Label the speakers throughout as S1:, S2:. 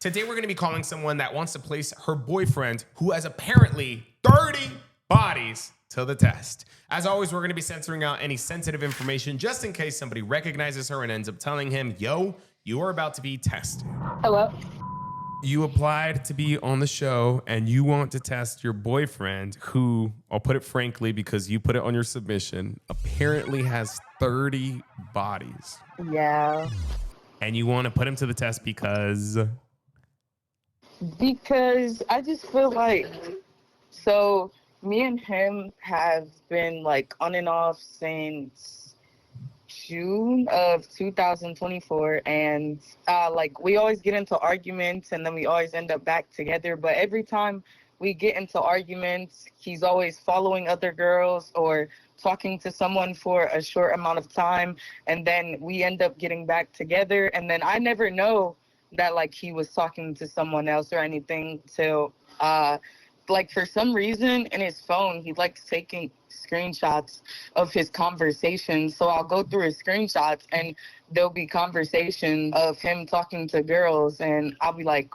S1: Today, we're going to be calling someone that wants to place her boyfriend, who has apparently 30 bodies, to the test. As always, we're going to be censoring out any sensitive information just in case somebody recognizes her and ends up telling him, yo, you are about to be tested.
S2: Hello?
S1: You applied to be on the show and you want to test your boyfriend, who, I'll put it frankly because you put it on your submission, apparently has 30 bodies.
S2: Yeah.
S1: And you want to put him to the test because
S2: I just feel like, so me and him have been like on and off since June of 2024, and like we always get into arguments and then we always end up back together, but every time we get into arguments, he's always following other girls or talking to someone for a short amount of time, and then we end up getting back together, and then I never know that like he was talking to someone else or anything till like for some reason in his phone he likes taking screenshots of his conversations. So I'll go through his screenshots and there'll be conversations of him talking to girls and I'll be like,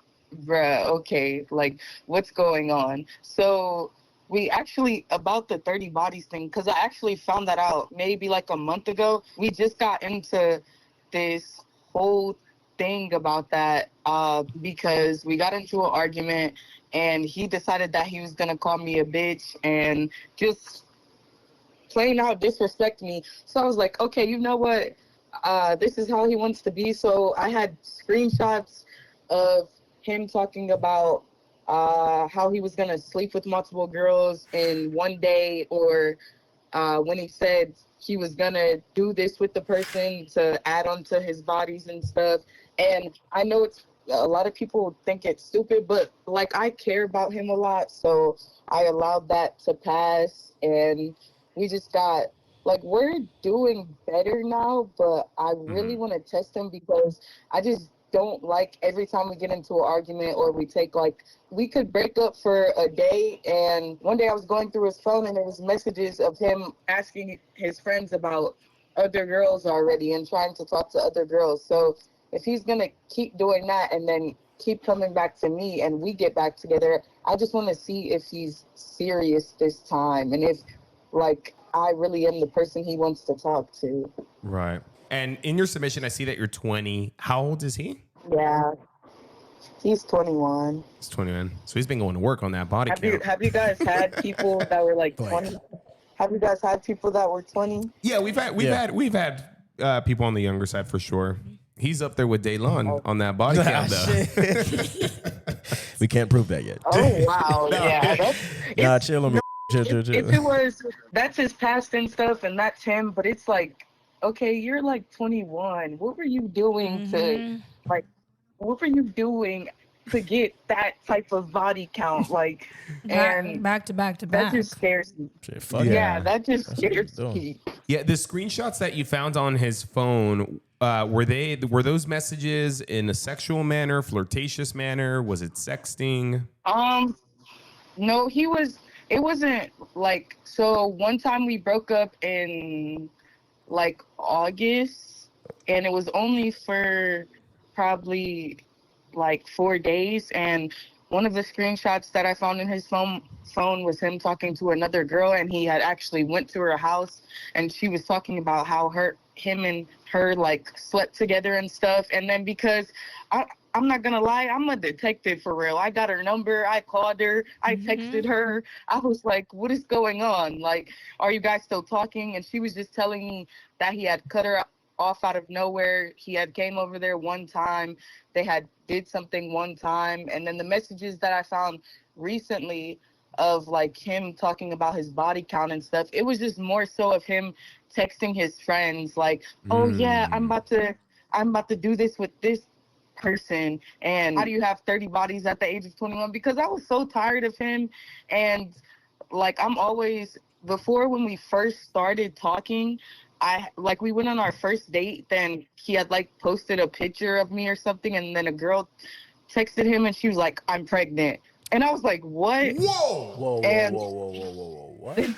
S2: bruh, okay, like what's going on? So we actually, about the 30 bodies thing, because I actually found that out maybe like a month ago. We just got into this whole thing about that because we got into an argument and he decided that he was going to call me a bitch and just plain out disrespect me. So I was like, okay, you know what? This is how he wants to be. So I had screenshots of him talking about how he was going to sleep with multiple girls in one day, or when he said he was going to do this with the person to add on to his bodies and stuff. And I know it's a lot of people think it's stupid, but like I care about him a lot, so I allowed that to pass. And we just got like, we're doing better now, but I really want to test him because I just don't like every time we get into an argument or we take like, we could break up for a day, and one day I was going through his phone and there was messages of him asking his friends about other girls already and trying to talk to other girls. So if he's gonna keep doing that and then keep coming back to me and we get back together, I just want to see if he's serious this time and if like I really am the person he wants to talk to.
S1: right. And in your submission, I see that you're 20. How old is he?
S2: Yeah, he's 21.
S1: He's 21. So he's been going to work on that body count.
S2: Have you guys had people that were like 20? Have you guys had people that were 20?
S1: Yeah, we've had people on the younger side for sure. He's up there with Daylon on that body count, though.
S3: We can't prove that yet.
S2: Oh wow, yeah.
S3: Chill on me. Chill.
S2: If it was, that's his past and stuff, and that's him. But it's like, okay, you're like 21. What were you doing to, like, what were you doing to get that type of body count? Like, and
S4: back to back.
S2: That just scares me. Yeah, that just scares me.
S1: Yeah, the screenshots that you found on his phone, were those messages in a sexual manner, flirtatious manner? Was it sexting?
S2: No, it wasn't like, so one time we broke up in like August, and it was only for probably like 4 days, and one of the screenshots that I found in his phone was him talking to another girl, and he had actually went to her house and she was talking about how him and her like slept together and stuff. And then because I'm not gonna lie, I'm a detective for real. I got her number, I called her, I texted her. I was like, what is going on? Like, are you guys still talking? And she was just telling me that he had cut her off out of nowhere. He had came over there one time. They had did something one time. And then the messages that I found recently of like him talking about his body count and stuff, it was just more so of him texting his friends like, oh yeah, I'm about to do this with this person, and how do you have 30 bodies at the age of 21? Because I was so tired of him. And like, I'm always, before when we first started talking, we went on our first date, then he had like posted a picture of me or something, and then a girl texted him and she was like, I'm pregnant. And I was like, what?
S3: Whoa. What?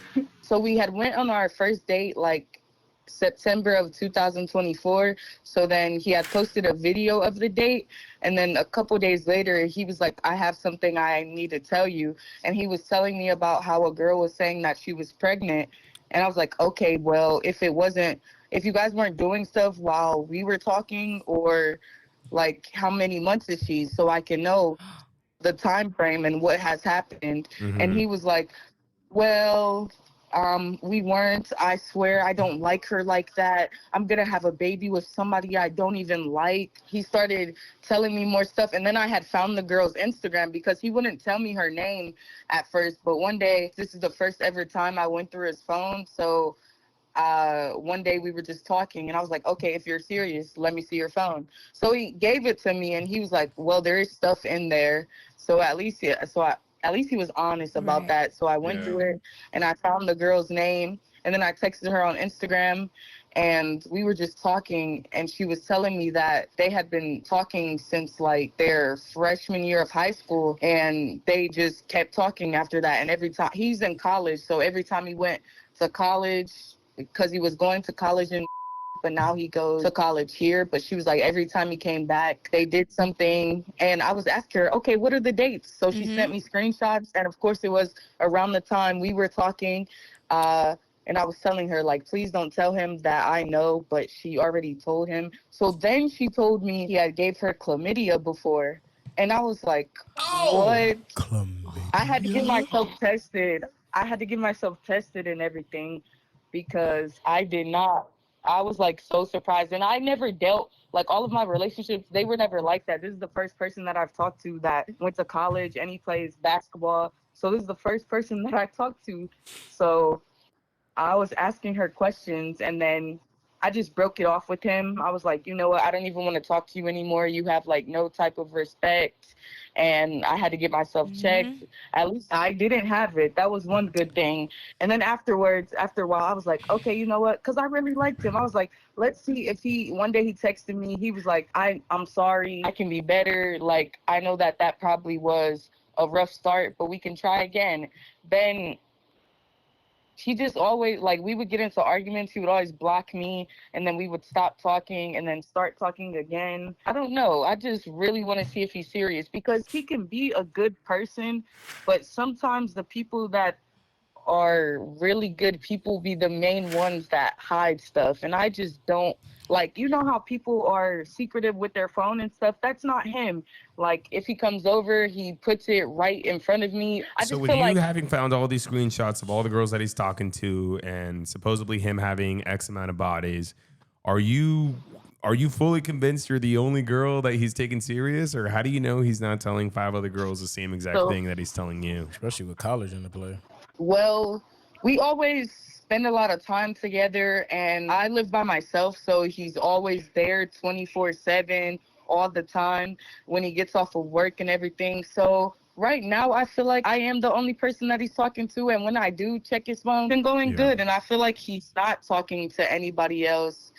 S2: So we had went on our first date like September of 2024. So then he had posted a video of the date. And then a couple days later, he was like, I have something I need to tell you. And he was telling me about how a girl was saying that she was pregnant. And I was like, okay, well, if you guys weren't doing stuff while we were talking, or like how many months is she, so I can know the time frame and what has happened. And he was like, well, we weren't. I swear I don't like her like that. I'm going to have a baby with somebody I don't even like. He started telling me more stuff. And then I had found the girl's Instagram because he wouldn't tell me her name at first. But one day, this is the first ever time I went through his phone. So one day we were just talking and I was like, okay, if you're serious, let me see your phone. So he gave it to me and he was like, well, there is stuff in there. So at least he was honest about that. So I went through it and I found the girl's name and then I texted her on Instagram and we were just talking and she was telling me that they had been talking since like their freshman year of high school and they just kept talking after that. And every time he's in college, so every time he went to college, because he was going to college in, but now he goes to college here. But she was like, every time he came back, they did something. And I was asking her, okay, what are the dates? So she sent me screenshots. And of course, it was around the time we were talking. And I was telling her, like, please don't tell him that I know. But she already told him. So then she told me he had gave her chlamydia before. And I was like, what?
S3: Chlamydia.
S2: I had to get myself tested. And everything because I did not. I was like so surprised. And I never dealt, like all of my relationships, they were never like that. This is the first person that I've talked to that went to college and he plays basketball. So this is the first person that I talked to. So I was asking her questions and then I just broke it off with him. I was like, you know what? I don't even want to talk to you anymore. You have like no type of respect. And I had to get myself checked. At least I didn't have it. That was one good thing. And then afterwards, after a while, I was like, okay, you know what? Because I really liked him. I was like, let's see if one day he texted me. He was like, I'm sorry. I can be better. Like, I know that probably was a rough start, but we can try again. Then he just always, like, we would get into arguments. He would always block me, and then we would stop talking and then start talking again. I don't know. I just really want to see if he's serious because he can be a good person, but sometimes the people that are really good people be the main ones that hide stuff. And I just don't, like, you know how people are secretive with their phone and stuff? That's not him. Like, if he comes over, he puts it right in front of me.
S1: So with you having found all these screenshots of all the girls that he's talking to and supposedly him having X amount of bodies, are you fully convinced you're the only girl that he's taking serious? Or how do you know he's not telling 5 other girls the same exact thing that he's telling you?
S3: Especially with college in the play.
S2: Well, we always spend a lot of time together, and I live by myself, so he's always there 24/7 all the time when he gets off of work and everything. So right now, I feel like I am the only person that he's talking to, and when I do check his phone, it's been going good, and I feel like he's not talking to anybody else.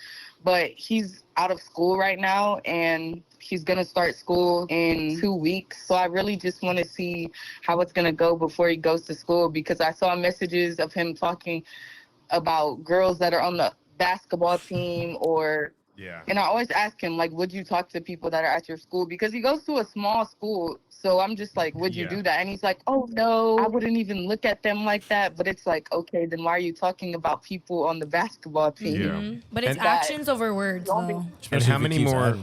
S2: But he's out of school right now, and he's going to start school in 2 weeks. So I really just want to see how it's going to go before he goes to school, because I saw messages of him talking about girls that are on the basketball team or and I always ask him, like, would you talk to people that are at your school? Because he goes to a small school. So I'm just like, would you do that? And he's like, oh, no, I wouldn't even look at them like that. But it's like, okay, then why are you talking about people on the basketball team?
S4: But it's actions over words, though.
S1: And how many more?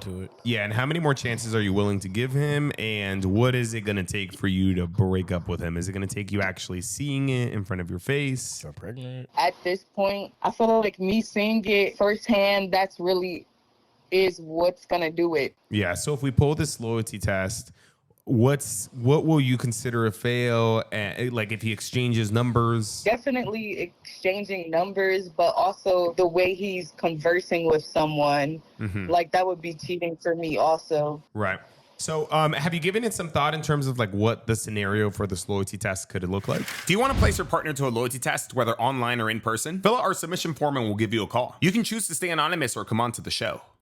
S1: And how many more chances are you willing to give him? And what is it going to take for you to break up with him? Is it going to take you actually seeing it in front of your face?
S3: You're pregnant.
S2: At this point, I feel like me seeing it firsthand, that's really is what's going to do it.
S1: Yeah. So if we pull this loyalty test, what will you consider a fail? Like if he exchanges numbers?
S2: Definitely exchanging numbers, but also the way he's conversing with someone, like that would be cheating for me also.
S1: Right. So have you given it some thought in terms of like what the scenario for this loyalty test could look like?
S5: Do you want to place your partner to a loyalty test, whether online or in person? Fill out our submission form and we'll give you a call. You can choose to stay anonymous or come on to the show.